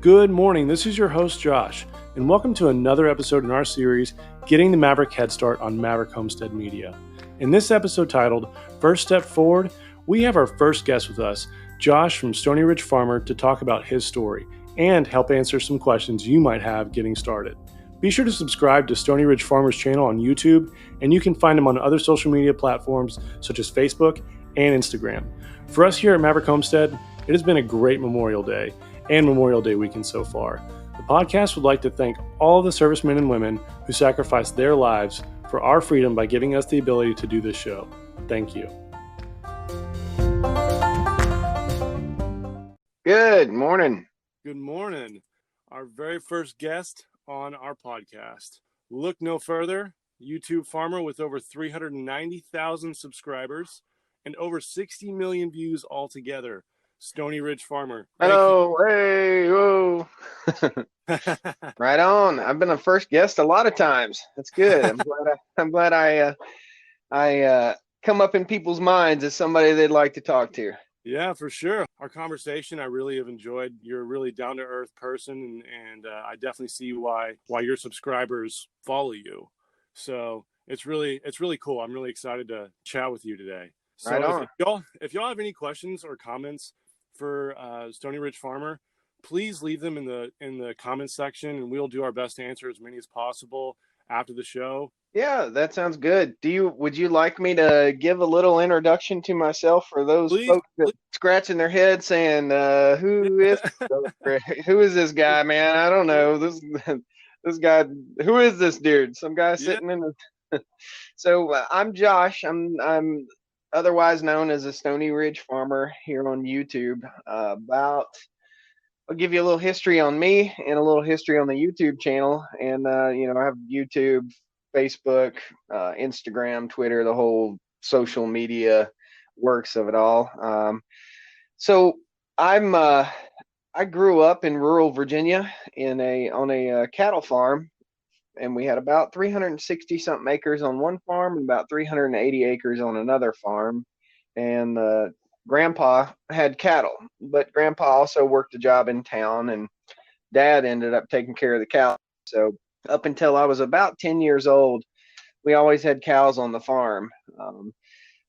Good morning, this is your host Josh, and welcome to another episode in our series, Getting the Maverick Head Start on Maverick Homestead Media. In this episode titled, First Step Forward, we have our first guest with us, Josh from Stoney Ridge Farmer, to talk about his story and help answer some questions you might have getting started. Be sure to subscribe to Stoney Ridge Farmer's channel on YouTube, and you can find him on other social media platforms such as Facebook and Instagram. For us here at Maverick Homestead, it has been a great Memorial Day and Memorial Day weekend so far. The podcast would like to thank all of the servicemen and women who sacrificed their lives for our freedom by giving us the ability to do this show. Thank you. Good morning. Good morning. Our very first guest on our podcast. Look no further, YouTube farmer with over 390,000 subscribers and over 60 million views altogether. Stoney Ridge Farmer. Hello, hey, whoa. Right on. I've been a first guest a lot of times. That's good. I'm glad I come up in people's minds as somebody they'd like to talk to. Yeah, for sure. Our conversation, I really have enjoyed. You're a really down to earth person, and I definitely see why your subscribers follow you. So it's really cool. I'm really excited to chat with you today. So right on. If y'all have any questions or comments for Stoney Ridge Farmer, please leave them in the comments section, and we'll do our best to answer as many as possible after the show. Yeah, that sounds good. Would you like me to give a little introduction to myself for those folks that scratching their head saying, who is this guy, man? I don't know. This guy, who is this dude? Some guy sitting in the So I'm Josh. I'm otherwise known as a Stoney Ridge Farmer here on YouTube. I'll give you a little history on me and a little history on the YouTube channel. And, I have YouTube, Facebook, Instagram, Twitter, the whole social media works of it all. So I grew up in rural Virginia on a cattle farm, and we had about 360 something acres on one farm and about 380 acres on another farm. And Grandpa had cattle, but Grandpa also worked a job in town, and Dad ended up taking care of the cows. So up until I was about 10 years old, we always had cows on the farm.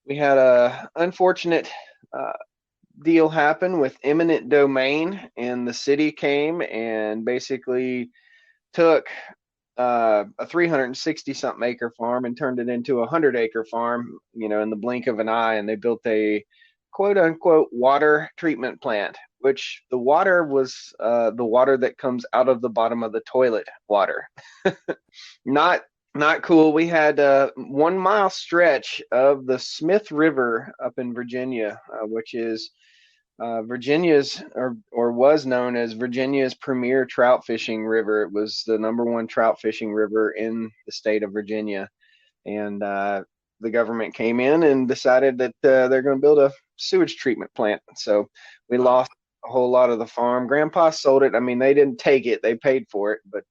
We had a unfortunate deal happen with eminent domain, and the city came and basically took a 360 something acre farm and turned it into a 100-acre farm, in the blink of an eye. And they built a quote unquote water treatment plant, which the water was the water that comes out of the bottom of the toilet water. Not cool. We had a 1 mile stretch of the Smith River up in Virginia, which is Virginia's or was known as Virginia's premier trout fishing river. It was the #1 trout fishing river in the state of Virginia. And the government came in and decided that they're going to build a sewage treatment plant. So we lost a whole lot of the farm. Grandpa sold it. I mean, they didn't take it, they paid for it, but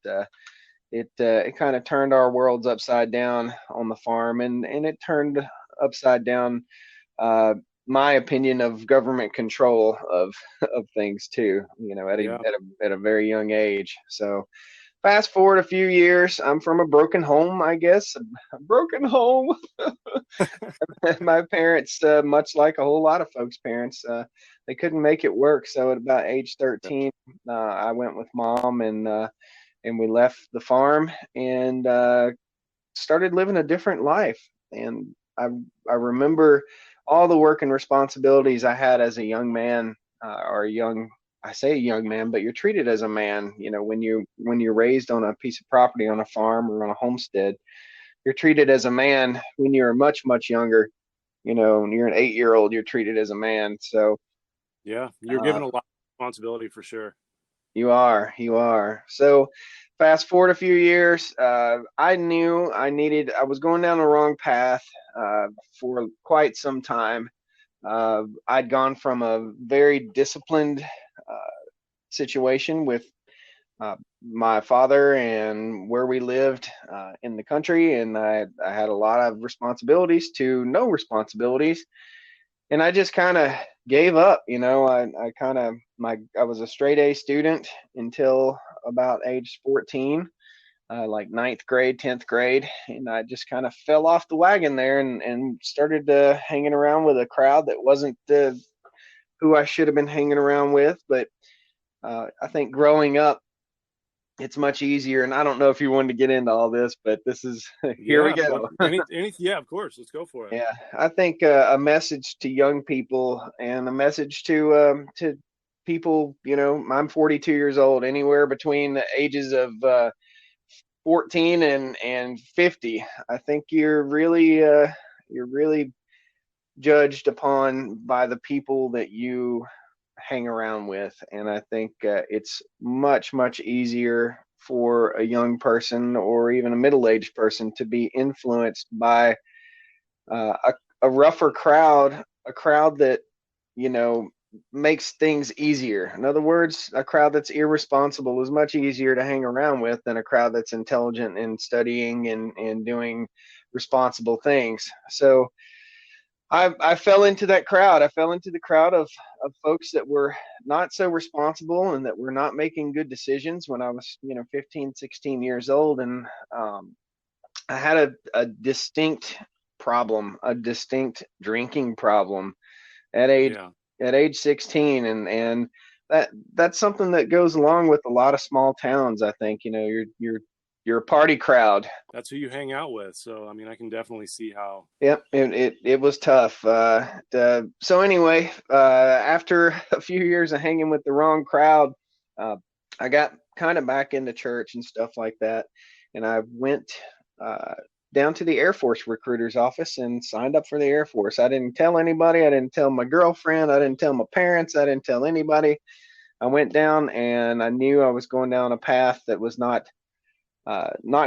it kind of turned our worlds upside down on the farm, and it turned upside down my opinion of government control of things too, at a very young age. So fast forward a few years, I'm from a broken home, I guess. A broken home. My parents, much like a whole lot of folks' parents, they couldn't make it work. So at about age 13, I went with Mom, and we left the farm and started living a different life. And I remember all the work and responsibilities I had as a young man, I say young man, but you're treated as a man. When you're raised on a piece of property on a farm or on a homestead, you're treated as a man. When you're much, much younger, when you're an 8-year-old, you're treated as a man. So yeah, you're given a lot of responsibility for sure. You are. So fast forward a few years, I knew I was going down the wrong path for quite some time. I'd gone from a very disciplined situation with my father and where we lived in the country, and I had a lot of responsibilities to no responsibilities. And I just kind of gave up. I kind of I was a straight A student until about age 14, like ninth grade, 10th grade, and I just kind of fell off the wagon there and started hanging around with a crowd that wasn't who I should have been hanging around with. But I think growing up, it's much easier. And I don't know if you wanted to get into all this, but this is here we Yeah. go. Yeah, of course. Let's go for it. Yeah, I think a message to young people and a message to people. I'm 42 years old. Anywhere between the ages of 14 and 50, I think you're really judged upon by the people that you hang around with. And I think it's much easier for a young person or even a middle-aged person to be influenced by a rougher crowd, a crowd that, you know, makes things easier. In other words, a crowd that's irresponsible is much easier to hang around with than a crowd that's intelligent and studying and doing responsible things. So I fell into that crowd. I fell into the crowd of folks that were not so responsible and that were not making good decisions when I was, 15, 16 years old. And I had a distinct problem, a distinct drinking problem at age Yeah. at age 16, and that's something that goes along with a lot of small towns. I think you're a party crowd. That's who you hang out with. So, I mean, I can definitely see how. Yep, it was tough. So anyway, after a few years of hanging with the wrong crowd, uh, I got kind of back into church and stuff like that, and I went uh, down to the Air Force recruiter's office and signed up for the Air Force. I didn't tell anybody. I didn't tell my girlfriend. I didn't tell my parents. I didn't tell anybody. I went down, and I knew I was going down a path that was not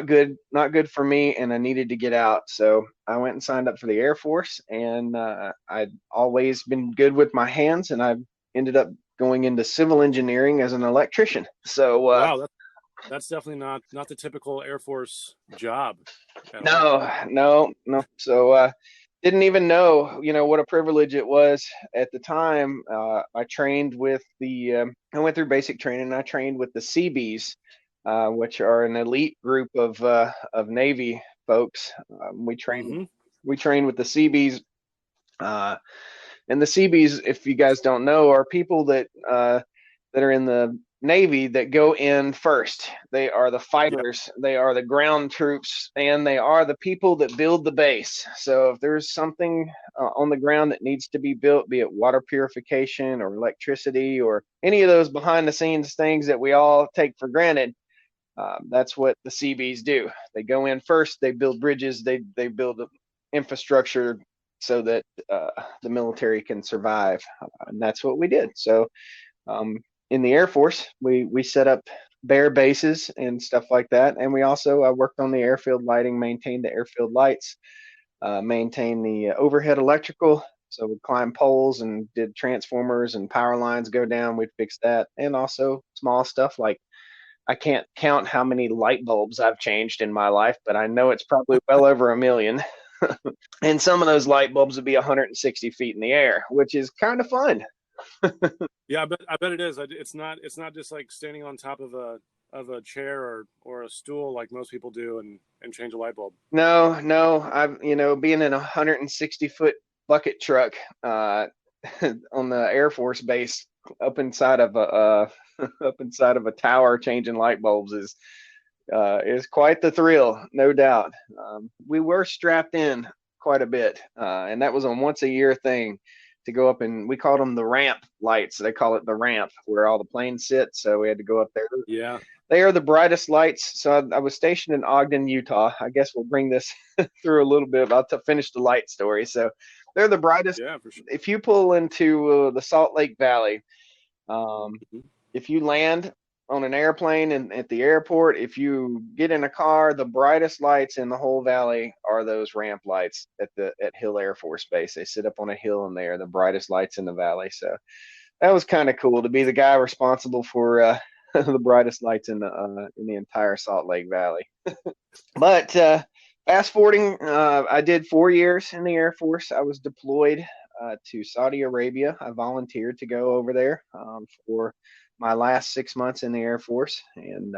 good for me, and I needed to get out. So I went and signed up for the Air Force, and I'd always been good with my hands, and I ended up going into civil engineering as an electrician. So Wow, that's definitely not the typical Air Force job at all. no, no, no. So didn't even know, what a privilege it was at the time. I trained with I went through basic training, and I trained with the Seabees, which are an elite group of Navy folks. Mm-hmm. We trained with the Seabees, uh, and the Seabees, if you guys don't know, are people that are in the Navy that go in first. They are the Yeah. fighters, they are the ground troops, and they are the people that build the base. So if there's something on the ground that needs to be built, be it water purification or electricity or any of those behind the scenes things that we all take for granted, that's what the Seabees do. They go in first, they build bridges, they build infrastructure so that the military can survive. And that's what we did. So um, in the Air Force, we set up bare bases and stuff like that. And we also worked on the airfield lighting, maintained the airfield lights, maintained the overhead electrical. So we climbed poles and did transformers and power lines go down. We'd fix that. And also small stuff like I can't count how many light bulbs I've changed in my life, but I know it's probably well over a million. And some of those light bulbs would be 160 feet in the air, which is kind of fun. Yeah, I bet it is. It's not just like standing on top of a chair or a stool like most people do and change a light bulb. No, no, I've being in a 160-foot bucket truck on the Air Force base up inside of a up inside of a tower changing light bulbs is quite the thrill, no doubt. We were strapped in quite a bit, and that was a once a year thing to go up, and we called them the ramp lights. They call it the ramp where all the planes sit. So we had to go up there. Yeah. They are the brightest lights. So I was stationed in Ogden, Utah. I guess we'll bring this through a little bit. I'll finish the light story. So they're the brightest. Yeah, for sure. If you pull into the Salt Lake Valley, um, Mhm. if you land on an airplane and at the airport, if you get in a car, the brightest lights in the whole valley are those ramp lights at Hill Air Force Base. They sit up on a hill and they are the brightest lights in the valley. So that was kind of cool to be the guy responsible for the brightest lights in the entire Salt Lake Valley. But fast forwarding, I did 4 years in the Air Force. I was deployed to Saudi Arabia. I volunteered to go over there for my last 6 months in the Air Force, and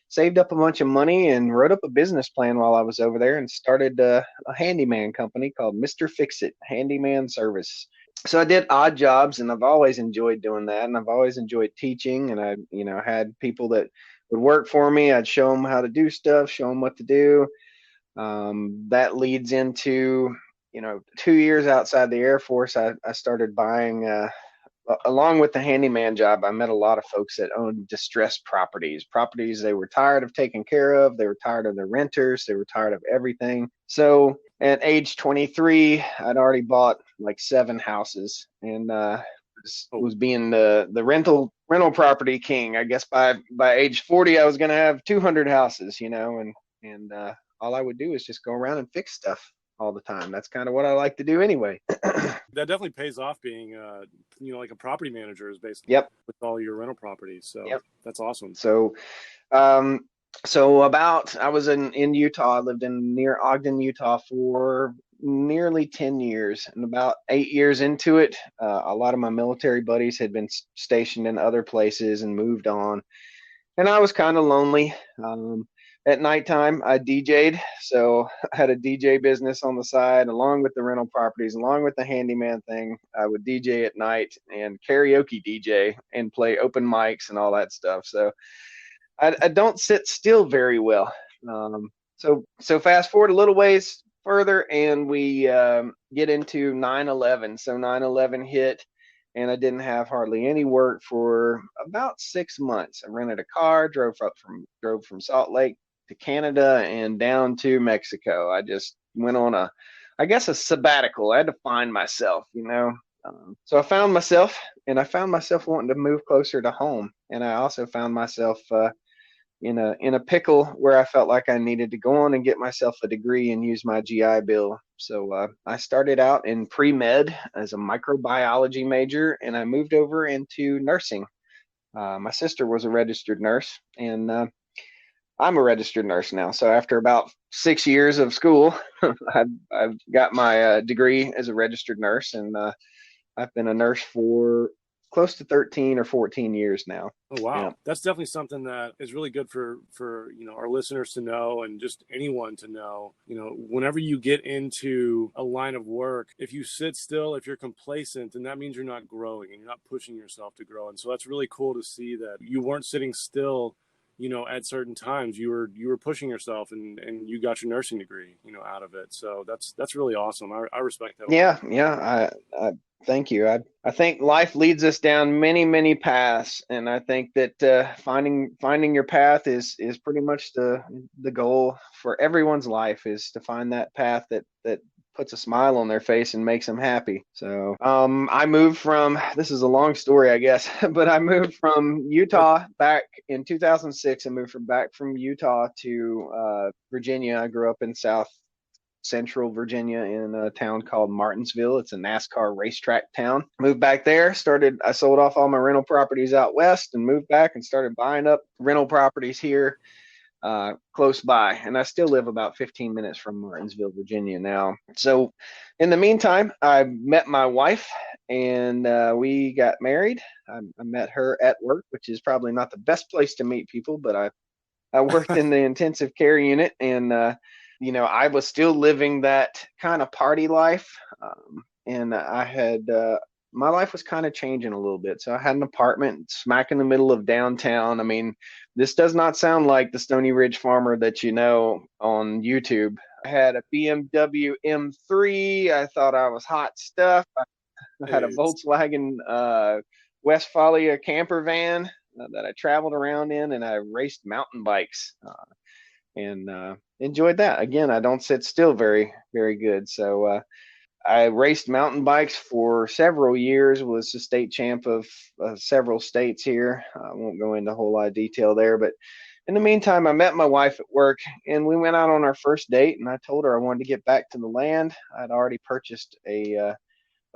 saved up a bunch of money and wrote up a business plan while I was over there, and started a handyman company called Mr. Fix It Handyman Service. So I did odd jobs, and I've always enjoyed doing that, and I've always enjoyed teaching. And I, had people that would work for me. I'd show them how to do stuff, show them what to do. That leads into, 2 years outside the Air Force, I started buying, along with the handyman job, I met a lot of folks that owned distressed properties they were tired of taking care of. They were tired of their renters. They were tired of everything. So at age 23, I'd already bought like 7 houses, and was being the rental property king. I guess by age 40, I was going to have 200 houses, and all I would do is just go around and fix stuff all the time. That's kind of what I like to do anyway. That definitely pays off being, like a property manager is basically Yep. with all your rental properties. So Yep. That's awesome. So, I was in Utah. I lived in near Ogden, Utah for nearly 10 years, and about 8 years into it, a lot of my military buddies had been stationed in other places and moved on, and I was kind of lonely. At nighttime, I DJ'd, so I had a DJ business on the side, along with the rental properties, along with the handyman thing. I would DJ at night and karaoke DJ and play open mics and all that stuff. So I don't sit still very well. So fast forward a little ways further, and we get into 9/11. So 9/11 hit, and I didn't have hardly any work for about 6 months. I rented a car, drove from Salt Lake to Canada and down to Mexico. I just went on a sabbatical. I had to find myself, So I found myself, and I found myself wanting to move closer to home. And I also found myself in a pickle where I felt like I needed to go on and get myself a degree and use my GI Bill. So I started out in pre-med as a microbiology major, and I moved over into nursing. My sister was a registered nurse, and I'm a registered nurse now. So after about 6 years of school, I've got my degree as a registered nurse, and I've been a nurse for close to 13 or 14 years now. Oh, wow. Yeah. That's definitely something that is really good for our listeners to know, and just anyone to know. Whenever you get into a line of work, if you sit still, if you're complacent, then that means you're not growing and you're not pushing yourself to grow. And so that's really cool to see that you weren't sitting still at certain times. You were pushing yourself, and you got your nursing degree, out of it. So that's really awesome. I respect that. Yeah. I thank you. I think life leads us down many, many paths, and I think that finding your path is pretty much the goal for everyone's life, is to find that path that puts a smile on their face and makes them happy. So I moved from, this is a long story, I guess, but I moved from Utah back in 2006. I moved back from Utah to Virginia. I grew up in South Central Virginia in a town called Martinsville. It's a NASCAR racetrack town. Moved back there, I sold off all my rental properties out west and moved back and started buying up rental properties here close by. And I still live about 15 minutes from Martinsville, Virginia now. So in the meantime, I met my wife, and we got married. I met her at work, which is probably not the best place to meet people, but I worked in the intensive care unit, and I was still living that kind of party life. And I had, my life was kind of changing a little bit. So I had an apartment smack in the middle of downtown. I mean, this does not sound like the Stoney Ridge farmer that you know on YouTube. I had a BMW M3. I thought I was hot stuff. I had a Volkswagen Westfalia camper van that I traveled around in, and I raced mountain bikes. And enjoyed that. Again, I don't sit still very, very good. So I raced mountain bikes for several years, was the state champ of several states here. I won't go into a whole lot of detail there, but in the meantime, I met my wife at work, and we went out on our first date, and I told her I wanted to get back to the land. I'd already purchased a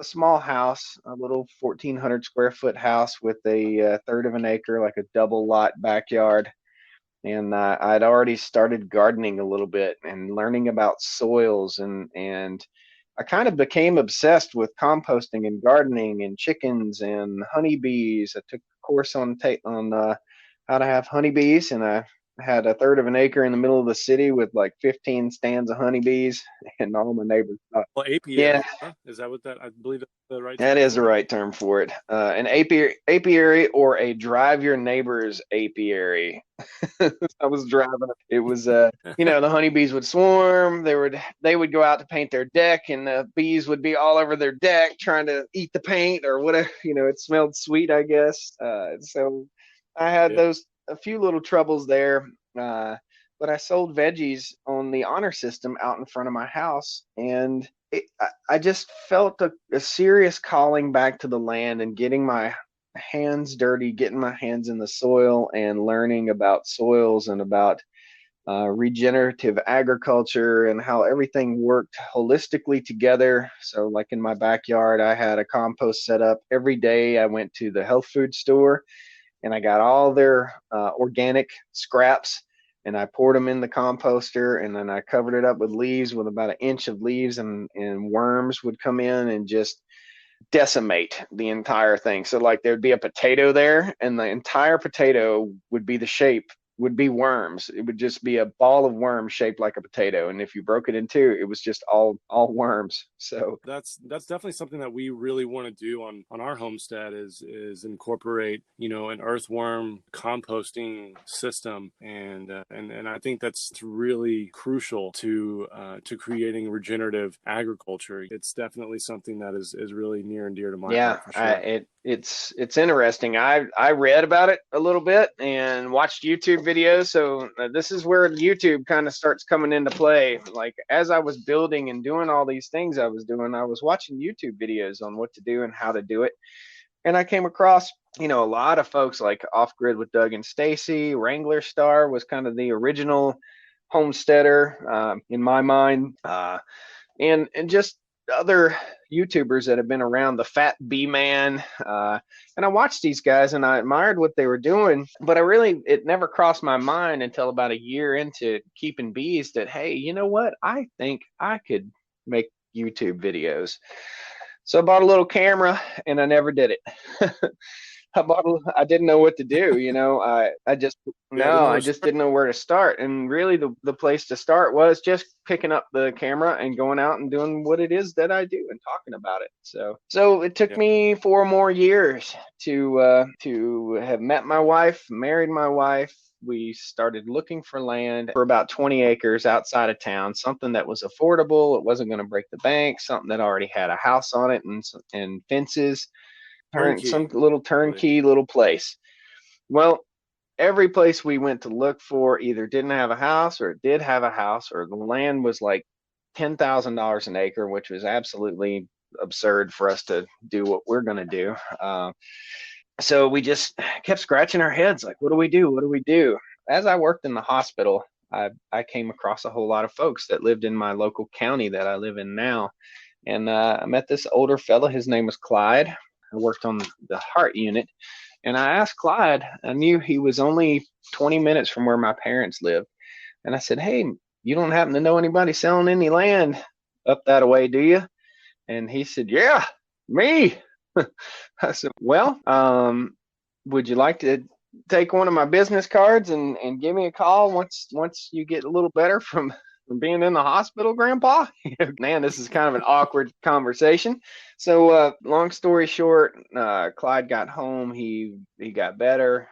small house, a little 1,400 square foot house with a third of an acre, like a double lot backyard. And I'd already started gardening a little bit and learning about soils and I kind of became obsessed with composting and gardening and chickens and honeybees. I took a course on how to have honeybees, and I had a third of an acre in the middle of the city with like 15 stands of honeybees, and all my neighbors thought, Well, yeah, apiary, huh? Is that what I believe that's the right that term is the for it? right term for it. An apiary or a drive your neighbor's apiary. I was driving. It was the honeybees would swarm. They would go out to paint their deck, and the bees would be all over their deck trying to eat the paint or whatever. It smelled sweet, I guess. So I had Yeah. those a few little troubles there. Uh, but I sold veggies on the honor system out in front of my house, and I just felt a serious calling back to the land and getting my hands dirty, getting my hands in the soil and learning about soils and about regenerative agriculture and how everything worked holistically together. So, like in my backyard, I had a compost set up. Every day I went to the health food store and I got all their organic scraps and I poured them in the composter, and then I covered it up with leaves, with about an inch of leaves, and worms would come in and just decimate the entire thing. So like there'd be a potato there, and the entire potato would be the shape would be worms. It would just be a ball of worms shaped like a potato, and if you broke it in two, it was just all worms. So That's definitely something that we really want to do on our homestead is incorporate an earthworm composting system, and I think that's really crucial to creating regenerative agriculture. It's definitely something that is really near and dear to my yeah, heart for sure. it's interesting. I read about it a little bit and watched YouTube videos. So this is where YouTube kind of starts coming into play. Like as I was building and doing all these things I was doing, I was watching YouTube videos on what to do and how to do it. And I came across, a lot of folks like Off Grid with Doug and Stacy. Wrangler Star was kind of the original homesteader in my mind. And just other YouTubers that have been around, the Fat Bee Man, and I watched these guys and I admired what they were doing, but it never crossed my mind until about a year into keeping bees that, hey, you know what? I think I could make YouTube videos. So I bought a little camera and I never did it. I didn't know what to do. I just, Yeah, I didn't no, know where I to just start. didn't know where to start. And really the place to start was just picking up the camera and going out and doing what it is that I do and talking about it. So it took Yeah. me 4 more years to have met my wife, married my wife. We started looking for land for about 20 acres outside of town, something that was affordable. It wasn't going to break the bank, something that already had a house on it and fences, some Turnkey. little Really. turnkey little place. Well, every place we went to look for either didn't have a house or it did have a house, or the land was like $10,000 an acre, which was absolutely absurd for us to do what we're going to do. So we just kept scratching our heads like, what do we do? What do we do? As I worked in the hospital, I came across a whole lot of folks that lived in my local county that I live in now. And I met this older fella. His name was Clyde. I worked on the heart unit. And I asked Clyde, I knew he was only 20 minutes from where my parents lived. And I said, hey, you don't happen to know anybody selling any land up that way, do you? And he said, yeah, me. I said, well, would you like to take one of my business cards and give me a call once you get a little better from being in the hospital, Grandpa? Man, this is kind of an awkward conversation. So, long story short, Clyde got home. He got better,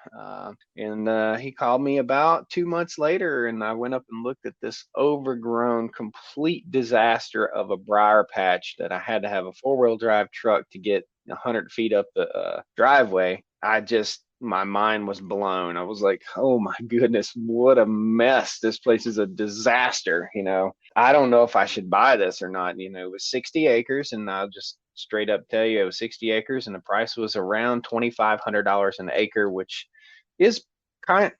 and he called me about 2 months later, and I went up and looked at this overgrown, complete disaster of a briar patch that I had to have a four-wheel drive truck to get 100 feet up the driveway. My mind was blown. I was like, oh my goodness, what a mess. This place is a disaster. I don't know if I should buy this or not. It was 60 acres, and I'll just straight up tell you it was 60 acres, and the price was around $2,500 an acre, which is kind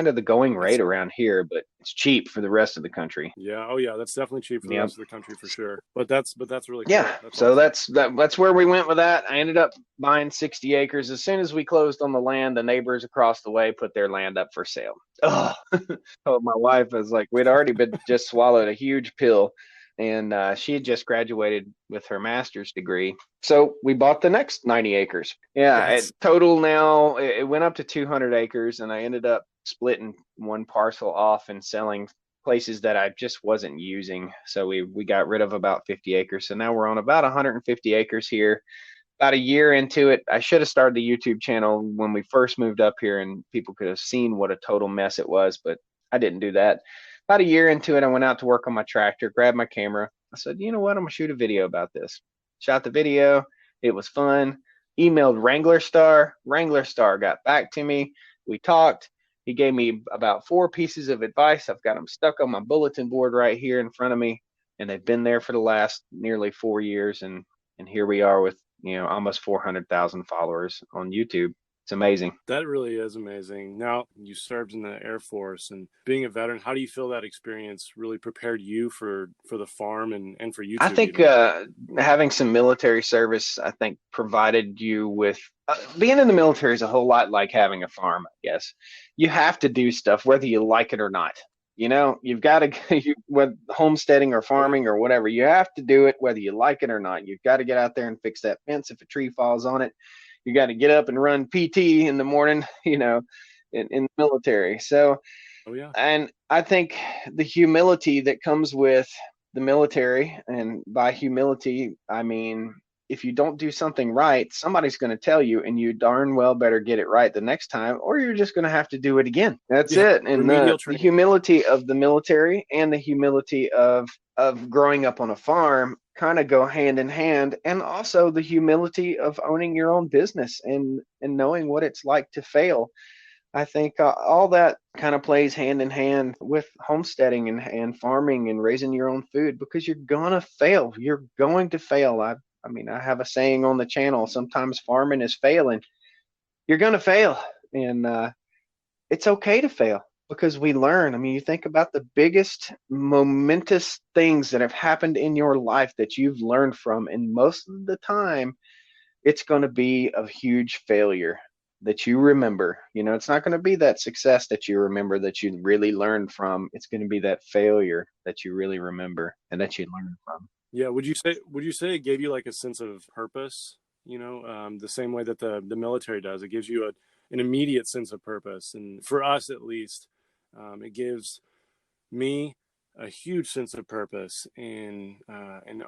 of the going That's rate around here, but it's cheap for the rest of the country. Yeah. Oh yeah, that's definitely cheap for the Yep. rest of the country for sure. But that's really Yeah, cool. That's so awesome. that's where we went with that. I ended up buying 60 acres. As soon as we closed on the land, the neighbors across the way put their land up for sale. Oh, told my wife, I was like, we'd already been just swallowed a huge pill. and she had just graduated with her master's degree. So we bought the next 90 acres. Yeah, That's total now it went up to 200 acres, and I ended up splitting one parcel off and selling places that I just wasn't using. So we got rid of about 50 acres. So now we're on about 150 acres here. About a year into it, I should have started the YouTube channel when we first moved up here, and people could have seen what a total mess it was, but I didn't do that. About a year into it, I went out to work on my tractor, grabbed my camera. I said, you know what? I'm gonna shoot a video about this. Shot the video. It was fun. Emailed Wrangler Star. Wrangler Star got back to me. We talked. He gave me about 4 pieces of advice. I've got them stuck on my bulletin board right here in front of me, and they've been there for the last nearly 4 years. And here we are with almost 400,000 followers on YouTube. It's amazing. That really is amazing. Now, you served in the Air Force and being a veteran, how do you feel that experience really prepared you for the farm and for I YouTube think even? having some military service, I think, provided you with being in the military is a whole lot like having a farm, I guess. You have to do stuff whether you like it or not. You've got to, with homesteading or Oh, yeah. farming or whatever, you have to do it whether you like it or not. You've got to get out there and fix that fence if a tree falls on it. You got to get up and run PT in the morning, in the military. So, Oh, yeah. and I think the humility that comes with the military, and by humility, I mean, if you don't do something right, somebody's going to tell you, and you darn well better get it right the next time, or you're just going to have to do it again. That's Yeah. it. And Remedial the training. humility of the military and the humility of growing up on a farm kind of go hand in hand, and also the humility of owning your own business and knowing what it's like to fail. I think all that kind of plays hand in hand with homesteading and farming and raising your own food, because you're gonna fail. You're going to fail. I mean, I have a saying on the channel. Sometimes farming is failing. You're gonna fail, and it's okay to fail because we learn. I mean, you think about the biggest momentous things that have happened in your life that you've learned from, and most of the time it's going to be a huge failure that you remember. It's not going to be that success that you remember that you really learned from. It's going to be that failure that you really remember and that you learn from. Yeah. Would you say it gave you like a sense of purpose? The same way that the military does. It gives you an immediate sense of purpose. And for us, at least, it gives me a huge sense of purpose in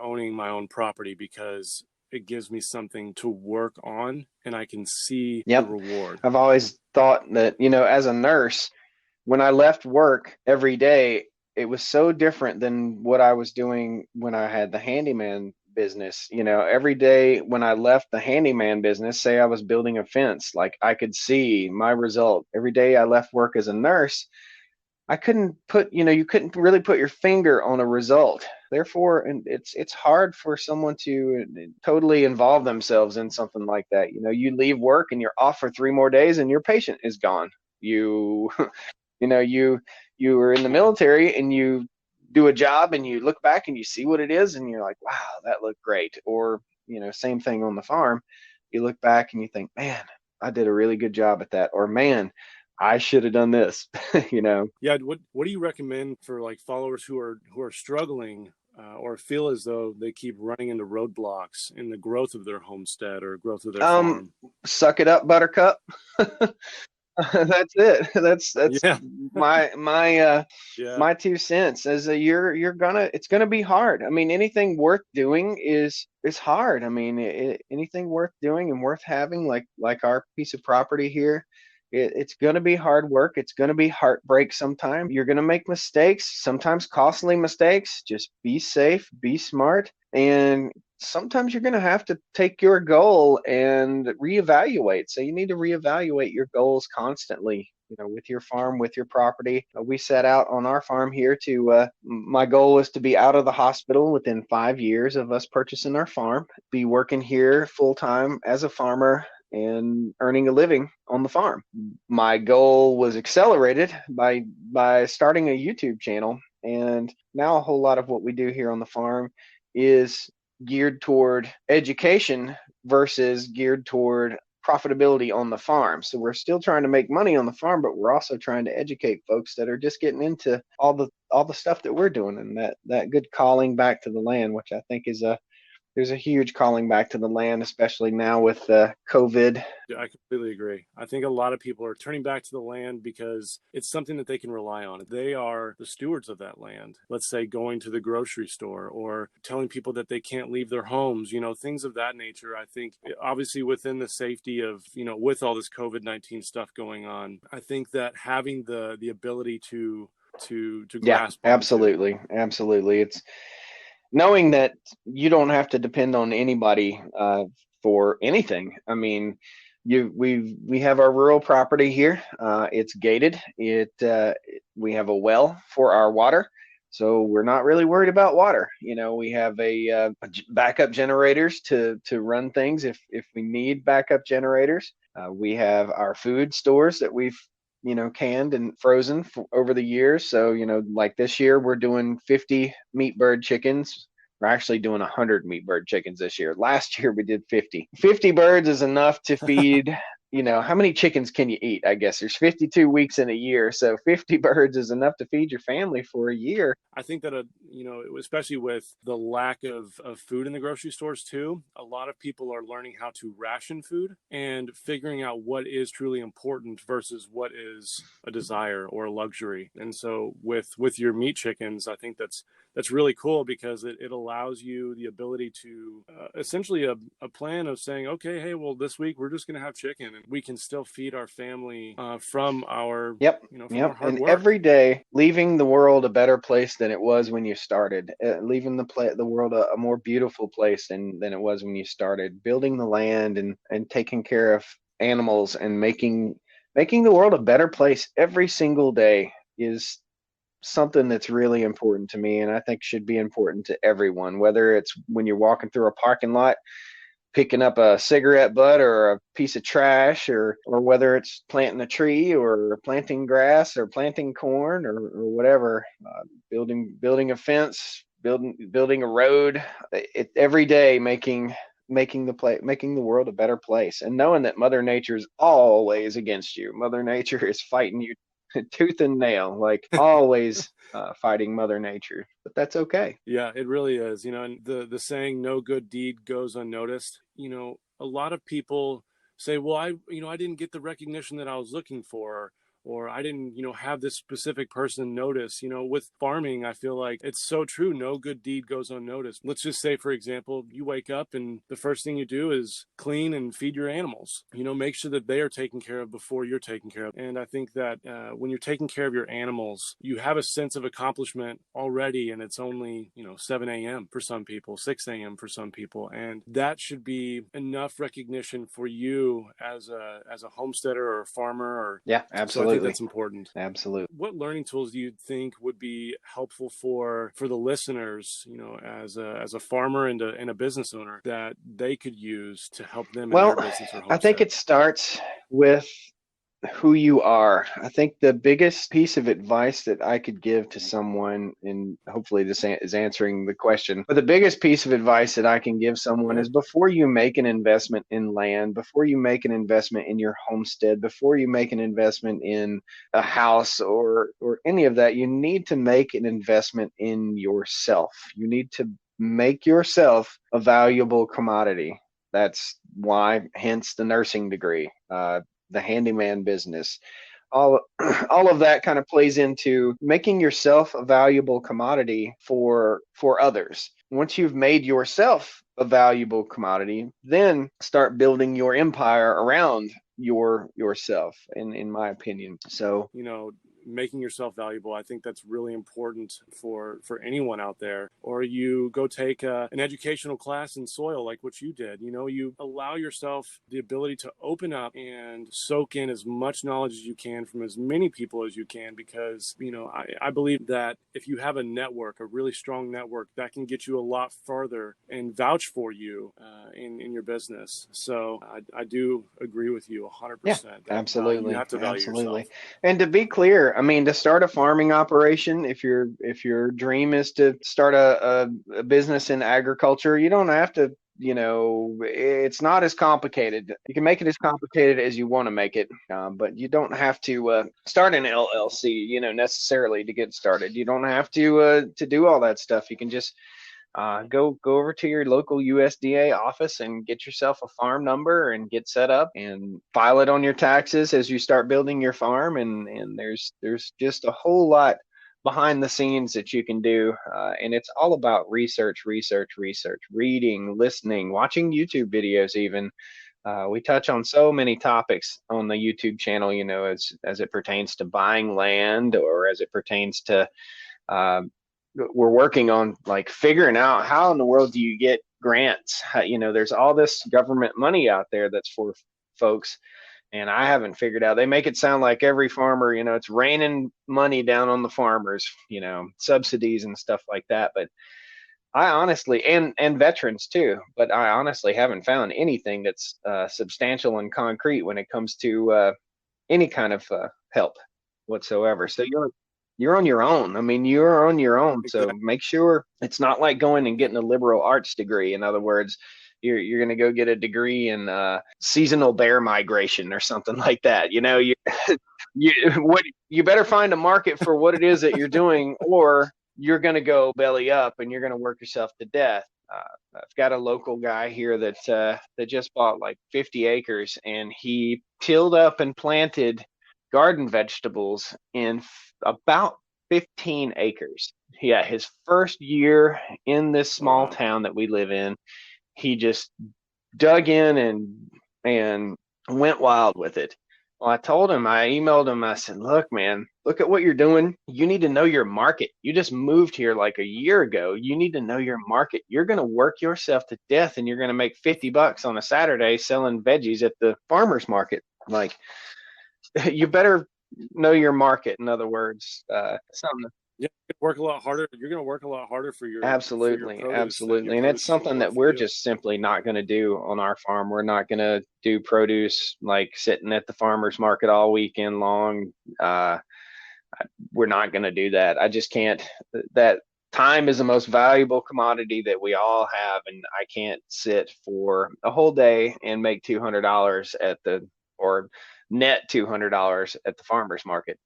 owning my own property because it gives me something to work on and I can see the Yep. reward. I've always thought that, as a nurse, when I left work every day, it was so different than what I was doing when I had the handyman business. Every day when I left the handyman business, say I was building a fence, like I could see my result. Every day I left work as a nurse, I couldn't put, you couldn't really put your finger on a result. Therefore, and it's hard for someone to totally involve themselves in something like that. You leave work and you're off for 3 more days and your patient is gone. You, you were in the military and you do a job and you look back and you see what it is and you're like, wow, that looked great. Or, same thing on the farm. You look back and you think, man, I did a really good job at that. Or man, I should have done this, you know. Yeah, what do you recommend for like followers who are struggling or feel as though they keep running into roadblocks in the growth of their homestead or growth of their Um, farm? Suck it up, Buttercup. That's it. That's Yeah, my yeah, my 2 cents. Is that it's gonna be hard. I mean, anything worth doing is hard. I mean, anything worth doing and worth having, like our piece of property here, it's gonna be hard work. It's gonna be heartbreak sometimes. You're gonna make mistakes, sometimes costly mistakes. Just be safe, be smart, and sometimes you're going to have to take your goal and reevaluate. So you need to reevaluate your goals constantly, with your farm, with your property. We set out on our farm here my goal was to be out of the hospital within 5 years of us purchasing our farm, be working here full time as a farmer and earning a living on the farm. My goal was accelerated by starting a YouTube channel. And now a whole lot of what we do here on the farm is geared toward education versus geared toward profitability on the farm. So we're still trying to make money on the farm, but we're also trying to educate folks that are just getting into all the stuff that we're doing, and that good calling back to the land, which I think is there's a huge calling back to the land, especially now with COVID. I completely agree. I think a lot of people are turning back to the land because it's something that they can rely on. They are the stewards of that land. Let's say going to the grocery store or telling people that they can't leave their homes, things of that nature. I think obviously within the safety of, with all this COVID-19 stuff going on, I think that having the ability to Yeah, grasp absolutely. Absolutely. It's knowing that you don't have to depend on anybody for anything. I mean, we have our rural property here. It's gated. We have a well for our water, so we're not really worried about water. We have backup generators to run things if we need backup generators. We have our food stores that we've canned and frozen over the years. So, like this year, we're doing 50 meat bird chickens. We're actually doing 100 meat bird chickens this year. Last year, we did 50. 50 birds is enough to feed, how many chickens can you eat? I guess there's 52 weeks in a year. So 50 birds is enough to feed your family for a year. I think that, especially with the lack of food in the grocery stores too, a lot of people are learning how to ration food and figuring out what is truly important versus what is a desire or a luxury. And so with your meat chickens, I think that's really cool because it allows you the ability to essentially a plan of saying, okay, hey, well, this week we're just going to have chicken and we can still feed our family from our, from our hard and work. every day leaving the world a better place than it was when you started, leaving the world a more beautiful place than it was when you started, building the land and taking care of animals and making the world a better place every single day is something that's really important to me, and I think should be important to everyone, whether it's when you're walking through a parking lot picking up a cigarette butt or a piece of trash, or whether it's planting a tree or planting grass or planting corn or whatever, building a fence, building a road, every day making the world a better place, and knowing that Mother Nature's always against you. Mother Nature is fighting you tooth and nail, like always fighting Mother Nature, but that's okay. Yeah, it really is. And the saying, no good deed goes unnoticed. A lot of people say, well, I didn't get the recognition that I was looking for, or I didn't, have this specific person notice. With farming, I feel like it's so true. No good deed goes unnoticed. Let's just say, for example, you wake up and the first thing you do is clean and feed your animals. Make sure that they are taken care of before you're taken care of. And I think that when you're taking care of your animals, you have a sense of accomplishment already, and it's only, 7 a.m. for some people, 6 a.m. for some people. And that should be enough recognition for you as a homesteader or a farmer. Or yeah, absolutely. So I think that's important. Absolutely. What learning tools do you think would be helpful for the listeners, as a farmer and a business owner, that they could use to help them in their business or homestead? I think it starts with who you are. I think the biggest piece of advice that I could give to someone, and hopefully this is answering the question, but the biggest piece of advice that I can give someone is, before you make an investment in land, before you make an investment in your homestead, before you make an investment in a house or any of that, you need to make an investment in yourself. You need to make yourself a valuable commodity. That's why, hence the nursing degree, the handyman business, all of that kind of plays into making yourself a valuable commodity for others. Once you've made yourself a valuable commodity, then start building your empire around yourself, in my opinion. So, making yourself valuable, I think that's really important for anyone out there. Or you go take an educational class in soil, like what you did. You allow yourself the ability to open up and soak in as much knowledge as you can from as many people as you can, because I believe that if you have a network, a really strong network, that can get you a lot farther and vouch for you in your business. So I do agree with you 100%. Yeah, absolutely. You have to value yourself. And to be clear, I mean, to start a farming operation, if your dream is to start a business in agriculture, you don't have to it's not as complicated. You can make it as complicated as you want to make it, but you don't have to start an LLC, necessarily to get started. You don't have to do all that stuff. You can just go over to your local USDA office and get yourself a farm number and get set up and file it on your taxes as you start building your farm. And there's just a whole lot behind the scenes that you can do, and it's all about research, reading, listening, watching YouTube videos. Even we touch on so many topics on the YouTube channel, as it pertains to buying land, or as it pertains to we're working on like figuring out how in the world do you get grants. There's all this government money out there that's for folks, and I haven't figured out. They make it sound like every farmer, it's raining money down on the farmers, subsidies and stuff like that. But I honestly, and veterans too, but I honestly haven't found anything that's substantial and concrete when it comes to any kind of help whatsoever. So you're on your own. I mean, you're on your own. So make sure it's not like going and getting a liberal arts degree. In other words, you're going to go get a degree in seasonal bear migration or something like that. You better find a market for what it is that you're doing, or you're going to go belly up and you're going to work yourself to death. I've got a local guy here that just bought like 50 acres, and he tilled up and planted garden vegetables in about 15 acres. Yeah, his first year in this small town that we live in, he just dug in and went wild with it. Well, I emailed him, I said, look, man, look at what you're doing. You need to know your market. You just moved here like a year ago. You need to know your market. You're going to work yourself to death, and you're going to make $50 on a Saturday selling veggies at the farmer's market. Like, you better know your market. In other words, something. Yeah, work a lot harder. You're going to work a lot harder for your absolutely, and it's something that we're just simply not going to do on our farm. We're not going to do produce like sitting at the farmer's market all weekend long. We're not going to do that. I just can't. That time is the most valuable commodity that we all have, and I can't sit for a whole day and make $200 or net $200 at the farmer's market.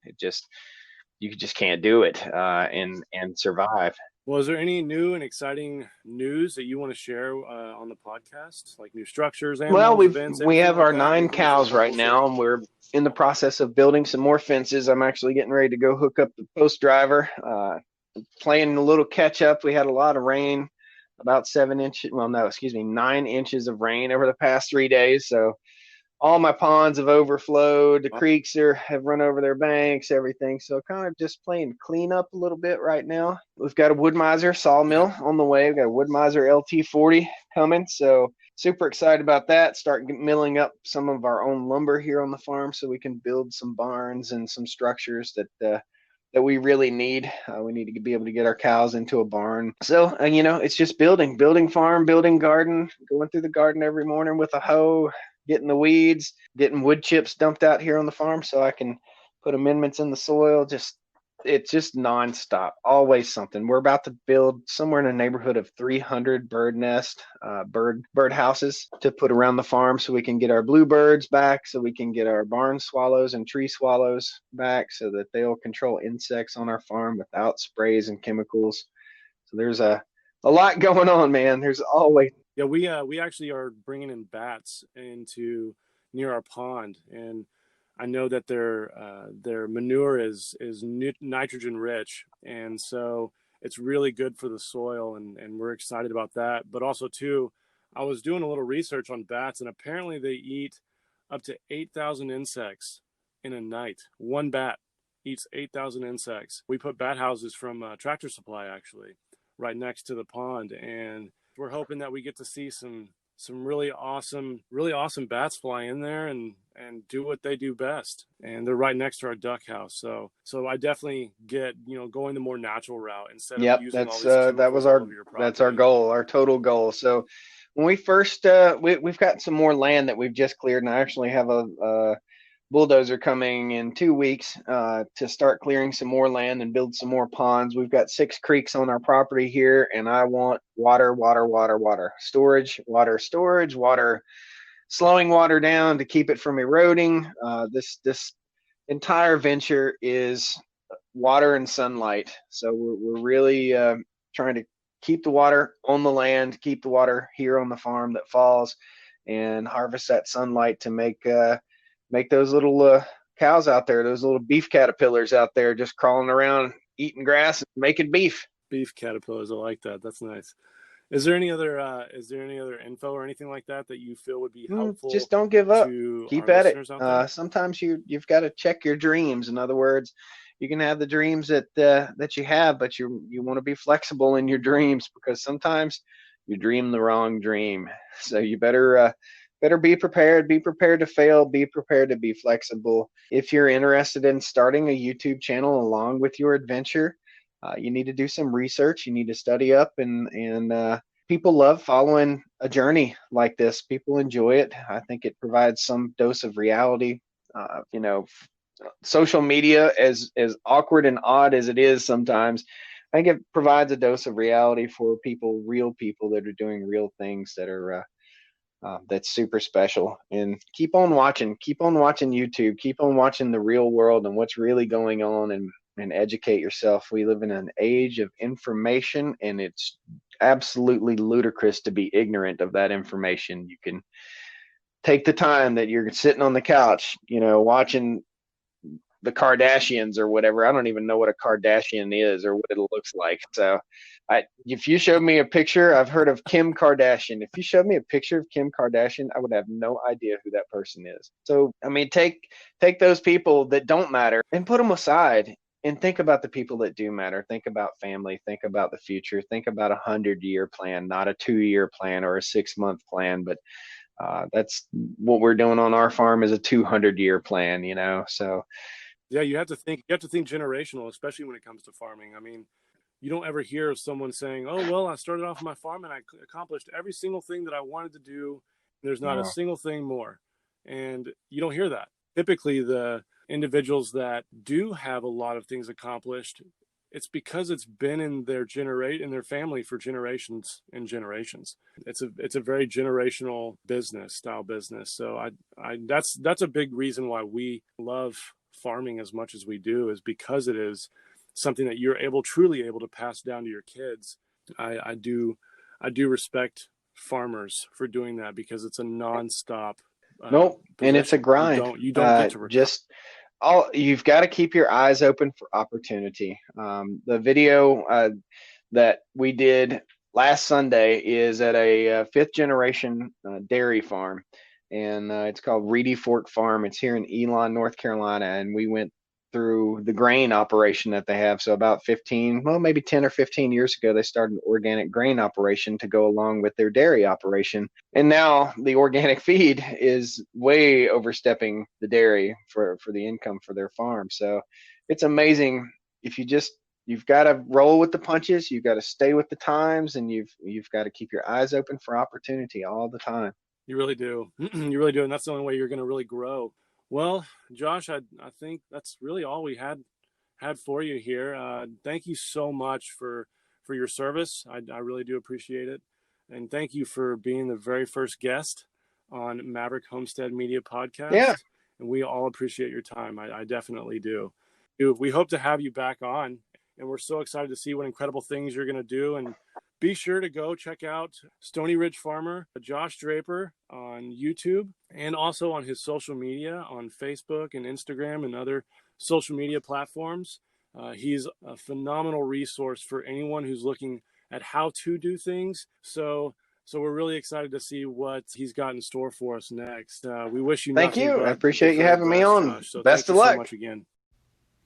You just can't do it and survive. Well, is there any new and exciting news that you want to share on the podcast, like new structures? Well, we have our 9 cows right now, and we're in the process of building some more fences. I'm actually getting ready to go hook up the post driver, playing a little catch up. We had a lot of rain, about 9 inches of rain over the past 3 days. So all my ponds have overflowed. The creeks have run over their banks, everything. So kind of just playing clean up a little bit right now. We've got a Wood-Mizer sawmill on the way. We've got a Wood-Mizer LT40 coming. So super excited about that. Start milling up some of our own lumber here on the farm so we can build some barns and some structures that we really need. We need to be able to get our cows into a barn. So, it's just building farm, building garden, going through the garden every morning with a hoe, getting the weeds, getting wood chips dumped out here on the farm so I can put amendments in the soil. It's just nonstop, always something. We're about to build somewhere in the neighborhood of 300 bird houses to put around the farm so we can get our bluebirds back, so we can get our barn swallows and tree swallows back so that they'll control insects on our farm without sprays and chemicals. So there's a lot going on, man. There's always. Yeah, we actually are bringing in bats into near our pond, and I know that their manure is nitrogen rich, and so it's really good for the soil, and we're excited about that. But also too, I was doing a little research on bats, and apparently they eat up to 8,000 insects in a night. One bat eats 8,000 insects. We put bat houses from Tractor Supply actually right next to the pond, and we're hoping that we get to see some really awesome bats fly in there and do what they do best. And they're right next to our duck house. So I definitely get, going the more natural route instead of using all these that's our goal, our total goal. So when we first, we've got some more land that we've just cleared, and I actually have a bulldozer coming in 2 weeks to start clearing some more land and build some more ponds. We've got 6 creeks on our property here, and I want water, water, water, water, storage, water, slowing water down to keep it from eroding. This entire venture is water and sunlight. So we're really trying to keep the water on the land, keep the water here on the farm that falls, and harvest that sunlight to make those little cows out there, those little beef caterpillars out there, just crawling around, eating grass and making beef. Beef caterpillars, I like that. That's nice. Is there any other info or anything like that that you feel would be helpful? Just don't give up. To Keep our at it. listeners out there? Sometimes you've got to check your dreams. In other words, you can have the dreams that you have, but you want to be flexible in your dreams, because sometimes you dream the wrong dream. So you better be prepared. Be prepared to fail. Be prepared to be flexible. If you're interested in starting a YouTube channel along with your adventure, you need to do some research. You need to study up, and people love following a journey like this. People enjoy it. I think it provides some dose of reality. Social media, as awkward and odd as it is sometimes, I think it provides a dose of reality for people, real people that are doing real things that are that's super special. And keep on watching YouTube, keep on watching the real world and what's really going on, and educate yourself. We live in an age of information, and it's absolutely ludicrous to be ignorant of that information. You can take the time that you're sitting on the couch, watching the Kardashians or whatever. I don't even know what a Kardashian is or what it looks like. So if you showed me a picture, I've heard of Kim Kardashian. If you showed me a picture of Kim Kardashian, I would have no idea who that person is. So, I mean, take those people that don't matter and put them aside, and think about the people that do matter. Think about family. Think about the future. Think about a 100-year plan, not a 2-year plan or a 6-month plan. But that's what we're doing on our farm, is a 200-year plan. So yeah, you have to think generational, especially when it comes to farming. I mean, you don't ever hear of someone saying, "Oh, well, I started off my farm and I accomplished every single thing that I wanted to do. There's not a single thing more." And you don't hear that. Typically, the individuals that do have a lot of things accomplished, it's because it's been in their family for generations and generations. It's a very generational style business. So that's a big reason why we love farming as much as we do, is because it is something that you're truly able to pass down to your kids. I do respect farmers for doing that, because it's a nonstop. Nope, and it's a grind. You don't get to recover. You've got to keep your eyes open for opportunity. The video that we did last Sunday is at a 5th generation dairy farm, and it's called Reedy Fork Farm. It's here in Elon, North Carolina, and we went through the grain operation that they have. So about 10 or 15 years ago, they started an organic grain operation to go along with their dairy operation. And now the organic feed is way overstepping the dairy for the income for their farm. So it's amazing. You've got to roll with the punches. You've got to stay with the times, and you've got to keep your eyes open for opportunity all the time. You really do. You really do. And that's the only way you're going to really grow. Well, Josh, I think that's really all we had for you here. Thank you so much for your service. I really do appreciate it. And thank you for being the very first guest on Maverick Homestead Media Podcast. Yeah. And we all appreciate your time. I definitely do. We hope to have you back on, and we're so excited to see what incredible things you're going to do. And be sure to go check out Stoney Ridge Farmer Josh Draper on YouTube, and also on his social media on Facebook and Instagram and other social media platforms. He's a phenomenal resource for anyone who's looking at how to do things. So we're really excited to see what he's got in store for us next. We wish you Thank you. I appreciate you having me on. Josh. So best of luck. So much again.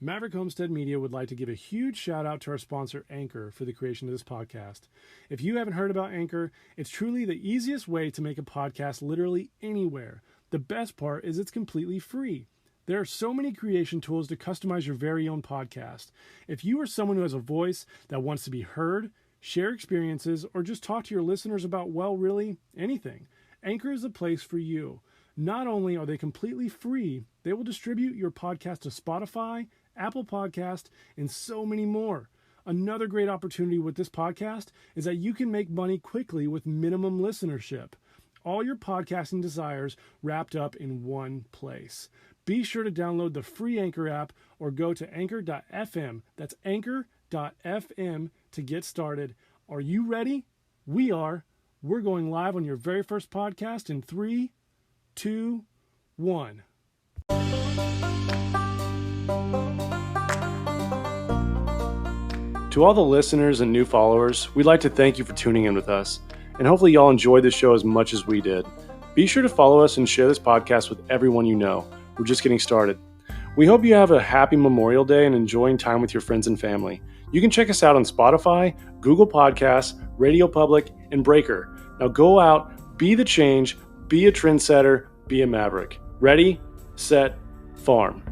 Maverick Homestead Media would like to give a huge shout out to our sponsor, Anchor, for the creation of this podcast. If you haven't heard about Anchor, it's truly the easiest way to make a podcast literally anywhere. The best part is it's completely free. There are so many creation tools to customize your very own podcast. If you are someone who has a voice that wants to be heard, share experiences, or just talk to your listeners about, well, really anything, Anchor is the place for you. Not only are they completely free, they will distribute your podcast to Spotify, Apple Podcast, and so many more. Another great opportunity with this podcast is that you can make money quickly with minimum listenership. All your podcasting desires wrapped up in one place. Be sure to download the free Anchor app or go to anchor.fm. That's anchor.fm to get started. Are you ready? We are. We're going live on your very first podcast in 3, 2, 1. To all the listeners and new followers, we'd like to thank you for tuning in with us, and hopefully y'all enjoyed the show as much as we did. Be sure to follow us and share this podcast with everyone you know. We're just getting started. We hope you have a happy Memorial Day and enjoying time with your friends and family. You can check us out on Spotify, Google Podcasts, Radio Public, and Breaker. Now go out, be the change, be a trendsetter, be a maverick. Ready, set, farm.